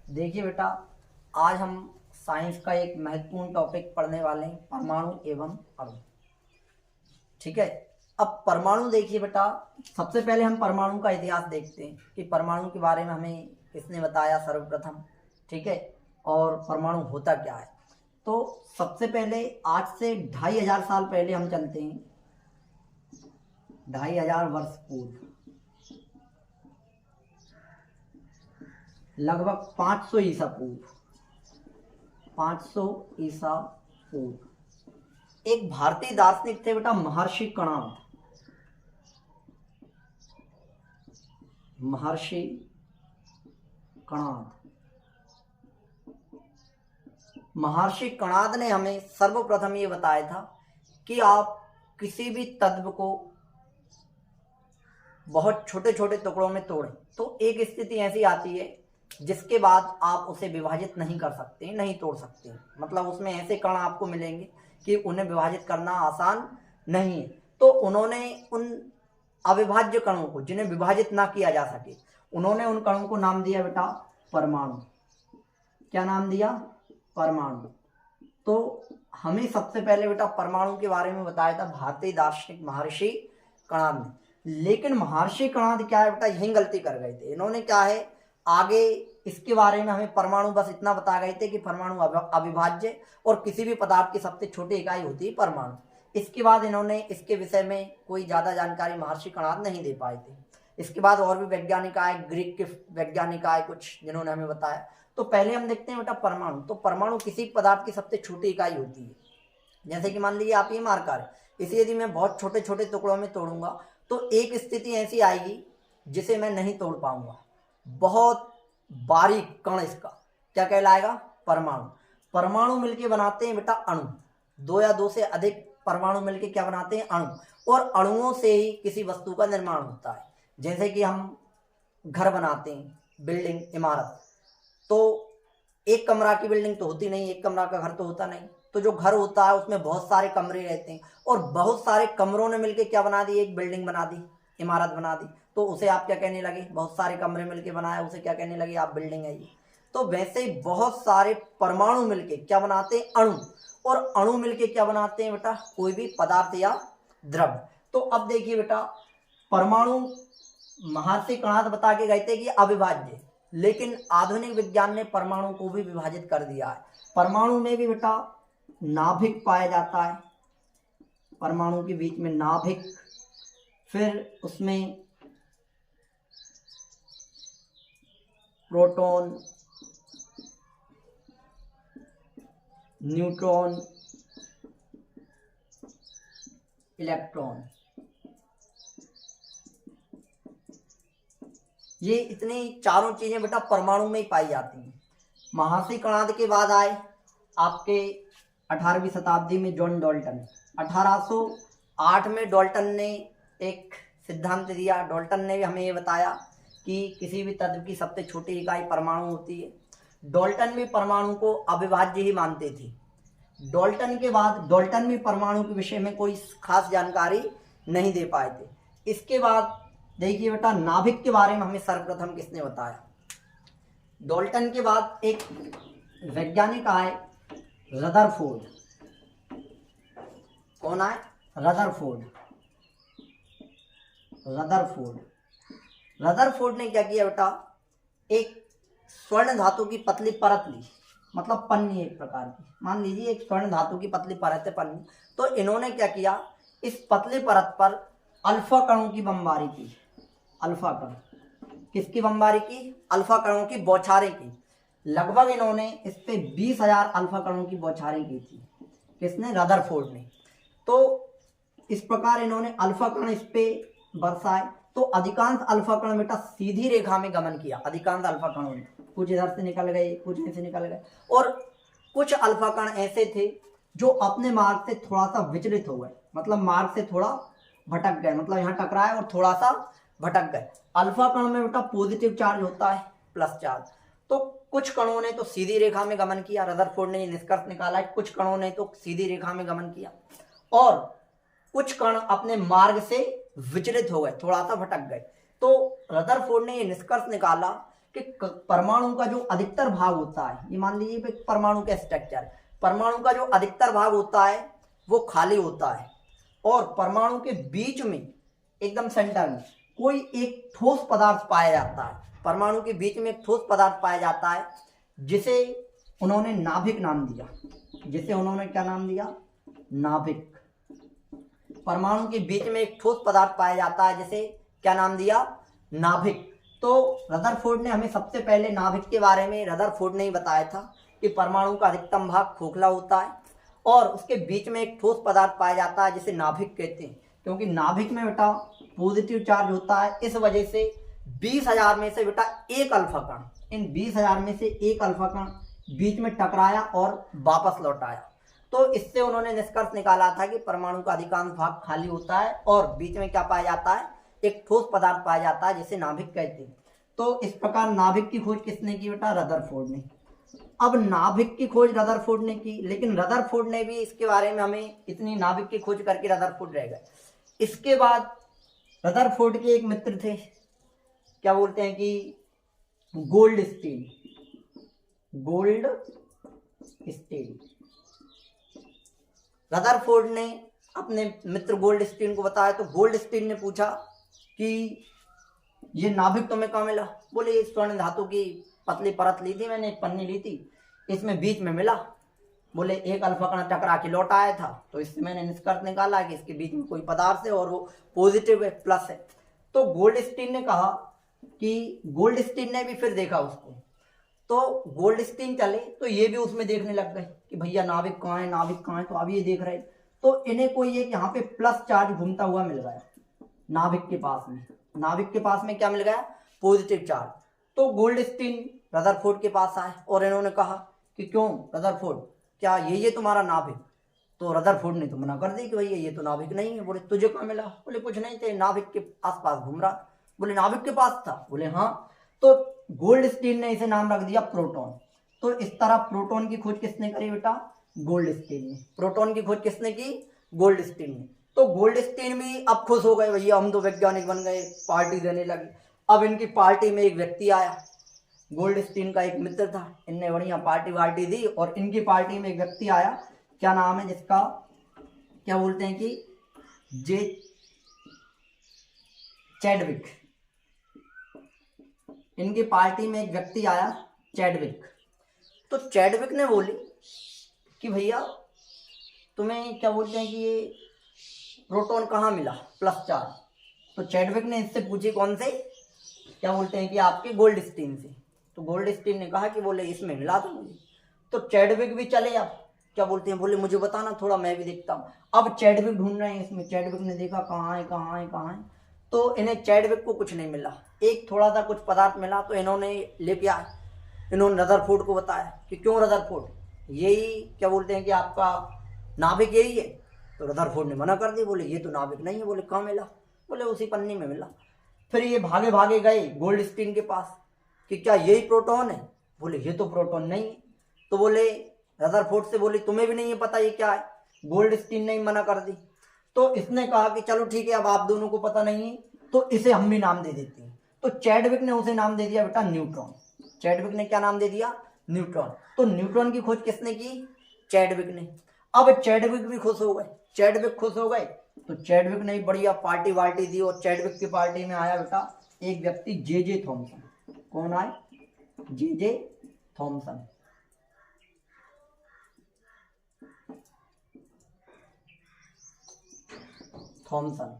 देखिए बेटा, आज हम साइंस का एक महत्वपूर्ण टॉपिक पढ़ने वाले हैं, परमाणु एवं अणु। ठीक है। अब परमाणु देखिए बेटा, सबसे पहले हम परमाणु का इतिहास देखते हैं कि परमाणु के बारे में हमें किसने बताया सर्वप्रथम। ठीक है। और परमाणु होता क्या है। तो सबसे पहले आज से 2500 साल पहले हम चलते हैं, 2500 वर्ष पूर्व, लगभग 500 ईसा पूर्व, 500 ईसा पूर्व एक भारतीय दार्शनिक थे बेटा, महर्षि कणाद। महर्षि कणाद। महर्षि कणाद ने हमें सर्वप्रथम ये बताया था कि आप किसी भी तत्व को बहुत छोटे छोटे टुकड़ों में तोड़ें तो एक स्थिति ऐसी आती है जिसके बाद आप उसे विभाजित नहीं कर सकते, नहीं तोड़ सकते। मतलब उसमें ऐसे कण आपको मिलेंगे कि उन्हें विभाजित करना आसान नहीं है। तो उन्होंने उन अविभाज्य कणों को, जिन्हें विभाजित ना किया जा सके, उन्होंने उन कणों को नाम दिया बेटा परमाणु। क्या नाम दिया? परमाणु। तो हमें सबसे पहले बेटा परमाणु के बारे में बताया था भारतीय दार्शनिक महर्षि कणाद ने। लेकिन महर्षि कणाद क्या है बेटा, यही गलती कर गए थे। इन्होंने क्या है, आगे इसके बारे में हमें परमाणु बस इतना बता गए थे कि परमाणु अविभाज्य और किसी भी पदार्थ की सबसे छोटी इकाई होती है परमाणु। इसके बाद इन्होंने इसके विषय में कोई ज़्यादा जानकारी महर्षि कणाद नहीं दे पाए थे। इसके बाद और भी वैज्ञानिक आए, ग्रीक के वैज्ञानिक आए कुछ, जिन्होंने हमें बताया। तो पहले हम देखते हैं बेटा परमाणु। तो परमाणु किसी पदार्थ की सबसे छोटी इकाई होती है। जैसे कि मान लीजिए आप ये मार्कर है, इसे यदि मैं बहुत छोटे छोटे टुकड़ों में तोड़ूंगा तो एक स्थिति ऐसी आएगी जिसे मैं नहीं तोड़ पाऊंगा। बहुत बारीक कण, इसका क्या कहलाएगा? परमाणु। परमाणु मिलके बनाते हैं बेटा अणु। दो या दो से अधिक परमाणु मिलके क्या बनाते हैं? अणु। और अणुओं से ही किसी वस्तु का निर्माण होता है। जैसे कि हम घर बनाते हैं, बिल्डिंग, इमारत। तो एक कमरा की बिल्डिंग तो होती नहीं, एक कमरा का घर तो होता नहीं। तो जो घर होता है उसमें बहुत सारे कमरे रहते हैं और बहुत सारे कमरों ने मिलके क्या बना दी? एक बिल्डिंग बना दी, इमारत बना दी। तो उसे आप क्या कहने लगे? बहुत सारे कमरे मिलके बनाया, उसे क्या कहने लगे आप? बिल्डिंग है ये। तो वैसे ही बहुत सारे परमाणु मिलके क्या बनाते हैं? अणु। और अणु मिलके क्या बनाते हैं बेटा? कोई भी पदार्थ या द्रव। तो अब देखिए बेटा, परमाणु महर्षि कणाद बता के गए थे कि अविभाज्य, लेकिन आधुनिक विज्ञान ने परमाणु को भी विभाजित कर दिया है। परमाणु में भी बेटा नाभिक पाया जाता है। परमाणु के बीच में नाभिक, फिर उसमें प्रोटॉन, न्यूट्रॉन, इलेक्ट्रॉन। ये इतनी चारों चीजें बेटा परमाणु में ही पाई जाती हैं। महर्षि कणाद के बाद आए आपके 18वीं शताब्दी में जॉन डाल्टन। 1808 में डाल्टन ने एक सिद्धांत दिया। डाल्टन ने हमें ये बताया कि किसी भी तत्व की सबसे छोटी इकाई परमाणु होती है। डाल्टन भी परमाणु को अविभाज्य ही मानते थे। डाल्टन के बाद डाल्टन भी परमाणु के विषय में कोई खास जानकारी नहीं दे पाए थे। इसके बाद देखिए बेटा, नाभिक के बारे में हमें सर्वप्रथम किसने बताया? डाल्टन के बाद एक वैज्ञानिक आए, रदरफोर्ड। कौन आए? रदरफोर्ड। रदरफोर्ड। रदरफोर्ड ने क्या किया बेटा, एक स्वर्ण धातु की पतली परत ली, मतलब पन्नी एक प्रकार की। मान लीजिए एक स्वर्ण धातु की पतली परत है, पन्नी। तो इन्होंने क्या किया, इस पतली परत पर अल्फा कणों की बमबारी की। अल्फा कण, किसकी बमबारी की? अल्फा कणों की बौछारें की। लगभग इन्होंने इस पे 20,000 अल्फा कणों की बौछारें की थी। किसने? रदरफोर्ड ने। तो इस प्रकार इन्होंने अल्फा कण इस पे बरसाए। तो अधिकांश अल्फा कण बेटा सीधी रेखा में गमन किया। अधिकांश अल्फा कणों ने, कुछ इधर से निकल गए, कुछ ऐसे निकल गए, और कुछ अल्फा कण ऐसे थे जो अपने मार्ग से थोड़ा सा विचलित हो गए, मतलब मार्ग से थोड़ा भटक गए, मतलब यहाँ टकराए और थोड़ा सा भटक गए। अल्फा कण में बेटा पॉजिटिव चार्ज होता है, प्लस चार्ज। तो कुछ कणों ने तो सीधी रेखा में गमन किया। रदरफोर्ड ने निष्कर्ष निकाला है कुछ कणों ने तो सीधी रेखा में गमन किया और कुछ कण अपने मार्ग से विचलित हो गए, थोड़ा सा भटक गए। तो रदरफोर्ड ने यह निष्कर्ष निकाला कि परमाणु का जो अधिकतर भाग होता है, ये मान लीजिए परमाणु का स्ट्रक्चर है, परमाणु का जो अधिकतर भाग होता है वो खाली होता है और परमाणु के बीच में एकदम सेंटर में कोई एक ठोस पदार्थ पाया जाता है। परमाणु के बीच में एक ठोस पदार्थ पाया जाता है जिसे उन्होंने नाभिक नाम दिया। जिसे उन्होंने क्या नाम दिया? नाभिक। परमाणु के बीच में एक ठोस पदार्थ पाया जाता है जिसे क्या नाम दिया? नाभिक। तो रदरफोर्ड ने हमें सबसे पहले नाभिक के बारे में रदरफोर्ड ने ही बताया था कि परमाणु का अधिकतम भाग खोखला होता है और उसके बीच में एक ठोस पदार्थ पाया जाता है जिसे नाभिक कहते हैं, क्योंकि नाभिक में बेटा पॉजिटिव चार्ज होता है। इस वजह से 20,000 में से बेटा एक अल्फा कण, इन 20,000 में से एक अल्फा कण बीच में टकराया और वापस लौट आया। तो इससे उन्होंने निष्कर्ष निकाला था कि परमाणु का अधिकांश भाग खाली होता है और बीच में क्या पाया जाता है? एक ठोस पदार्थ पाया जाता है जिसे नाभिक कहते हैं। तो इस प्रकार नाभिक की खोज किसने की बेटा? रदरफोर्ड ने। अब नाभिक की खोज रदरफोर्ड ने की, लेकिन रदरफोर्ड ने भी इसके बारे में हमें इतनी नाभिक की खोज करके रदरफोर्ड रह गए। इसके बाद रदरफोर्ड के एक मित्र थे, क्या बोलते हैं कि गोल्डस्टीन। गोल्डस्टीन। रदरफोर्ड ने अपने मित्र गोल्डस्टीन को बताया तो गोल्डस्टीन ने पूछा कि ये नाभिक तुम्हें कहाँ मिला? बोले ये स्वर्ण धातु की पतली परत ली थी मैंने, एक पन्नी ली थी, इसमें बीच में मिला। बोले एक अल्फा कण टकरा के लौट आया था, तो इससे मैंने निष्कर्ष निकाला कि इसके बीच में कोई पदार्थ है और वो पॉजिटिव है, प्लस है। तो गोल्डस्टीन ने कहा कि गोल्डस्टीन ने भी फिर देखा उसको, तो गोल्डस्टीन चले तो ये भी उसमें देखने लग गए कि भैया नाभिक कहाँ है, नाभिक कहाँ है। तो अब ये देख रहे तो इन्हें कोई एक यहाँ पे प्लस चार्ज घूमता हुआ मिल गया नाभिक के पास में। नाभिक के पास में क्या मिल गया? Positive charge. तो गोल्डस्टीन रदरफोर्ड के पास आए और इन्होंने कहा कि क्यों रदरफोर्ड, क्या ये तुम्हारा नाभिक? तो रदरफोर्ड ने तो मना कर दी कि भैया ये तो नाभिक नहीं है। बोले तुझे कहाँ मिला? बोले कुछ नहीं थे, नाभिक के आसपास घूम रहा। बोले नाभिक के पास था? बोले हाँ। तो गोल्डस्टीन ने इसे नाम रख दिया प्रोटॉन। तो इस तरह प्रोटॉन की खोज किसने करी बेटा? गोल्डस्टीन ने। प्रोटॉन की खोज किसने की? गोल्डस्टीन ने। तो गोल्डस्टीन भी अब खुश हो गए, भैया हम तो वैज्ञानिक बन गए, पार्टी देने लगे। अब इनकी पार्टी में एक व्यक्ति आया, गोल्डस्टीन का एक मित्र था, इनने बढ़िया पार्टी वार्टी दी और इनकी पार्टी में एक व्यक्ति आया, क्या नाम है जिसका, क्या बोलते हैं कि चैडविक। इनकी पार्टी में एक व्यक्ति आया चैडविक। तो चैडविक ने बोली कि भैया तुम्हें क्या बोलते हैं कि ये प्रोटॉन कहाँ मिला प्लस चार्ज? तो चैडविक ने इससे पूछी कौन से, क्या बोलते हैं कि आपके गोल्डस्टीन से। तो गोल्डस्टीन ने कहा कि बोले इसमें मिला था मुझे। तो चैडविक भी चले, अब क्या बोलते हैं, बोले मुझे बताना थोड़ा, मैं भी देखता हूँ। अब चैडविक ढूंढ रहे हैं इसमें, चैडविक ने देखा कहाँ है कहाँ है कहाँ है, तो इन्हें चैडविक को कुछ नहीं मिला, एक थोड़ा सा कुछ पदार्थ मिला। तो इन्होंने लेके आए, इन्होंने रदरफोर्ड को बताया कि क्यों रदरफोर्ड, यही क्या बोलते हैं कि आपका नाभिक यही है? तो रदरफोर्ड ने मना कर दी, बोले ये तो नाभिक नहीं है। बोले कहाँ मिला? बोले उसी पन्नी में मिला। फिर ये भागे भागे गए गोल्डस्टीन के पास कि क्या यही प्रोटॉन है? बोले ये तो प्रोटॉन नहीं है। तो बोले रदरफोर्ड से, बोले तुम्हें भी नहीं है पता ये क्या है? गोल्डस्टीन ने मना कर दी। तो इसने कहा कि चलो ठीक है, अब आप दोनों को पता नहीं है तो इसे हम भी नाम दे देते हैं। तो चैडविक ने उसे नाम दे दिया बेटा न्यूट्रॉन। चैडविक ने क्या नाम दे दिया? न्यूट्रॉन। तो न्यूट्रॉन की खोज किसने की? चैडविक ने। अब चैडविक भी खुश हो गए, चैडविक खुश हो गए तो चैडविक ने बढ़िया पार्टी वार्टी दी और चैडविक की पार्टी में आया बेटा एक व्यक्ति जे थॉमसन। कौन आए? J Thomson. Thomson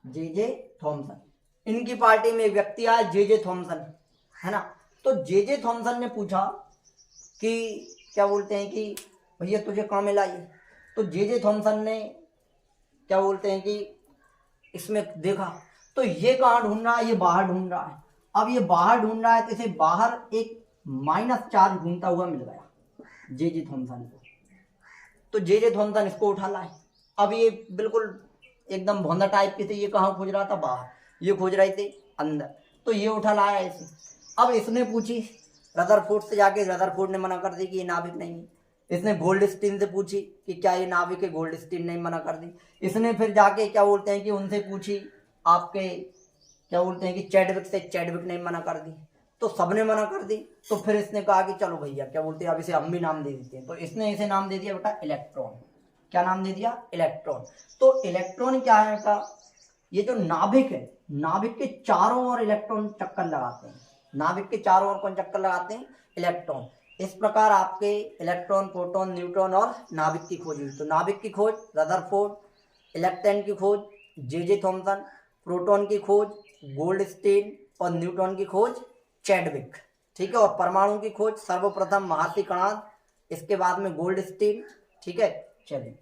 J Thomson. इनकी पार्टी में एक व्यक्ति आया जे थॉमसन, है ना। तो जे थॉमसन ने पूछा कि क्या बोलते हैं कि भैया तुझे कहाँ मिला ये? तो जे थॉमसन ने क्या बोलते हैं कि इसमें देखा तो ये कहाँ ढूंढ रहा है? ये बाहर ढूंढ रहा है। अब ये बाहर ढूंढ रहा है तो इसे बाहर एक माइनस चार्ज घूमता हुआ मिल गया जे थॉमसन को। तो जे थॉमसन इसको उठा लाए। अब ये बिल्कुल एकदम भौंदा टाइप के थे, ये कहाँ खोज रहा था? बाहर, ये खोज रहे थे अंदर। तो ये उठा लाया इसे। अब इसने पूछी रदरफोर्ड से जाके, रदरफोर्ड ने मना कर दी कि ये नाभिक नहीं है। इसने गोल्डस्टीन से पूछी कि क्या ये नाभिक है? गोल्डस्टीन ने मना कर दी। इसने फिर जाके क्या बोलते हैं कि उनसे पूछी आपके क्या बोलते हैं कि चैडविक से, चैडविक ने मना कर दी, तो सबने मना कर दी। तो फिर इसने कहा कि चलो भैया क्या बोलते हैं अब इसे हम भी नाम दे देते हैं। तो इसने इसे नाम दे दिया बेटा इलेक्ट्रॉन। क्या नाम दे दिया? इलेक्ट्रॉन। तो इलेक्ट्रॉन क्या है बेटा? ये जो नाभिक है, नाभिक के चारों ओर इलेक्ट्रॉन चक्कर लगाते हैं। नाभिक के चारों ओर कौन चक्कर लगाते हैं? इलेक्ट्रॉन। इस प्रकार आपके इलेक्ट्रॉन, प्रोटॉन, न्यूट्रॉन और नाभिक की खोज हुई। तो नाभिक की खोज रदरफोर्ड, इलेक्ट्रॉन की खोज जे थॉमसन, प्रोटॉन की खोज गोल्डस्टीन और न्यूट्रॉन की खोज चैडविक। ठीक है। और परमाणु की खोज सर्वप्रथम महर्षि कणाद, इसके बाद में गोल्डस्टीन। ठीक है। चलिए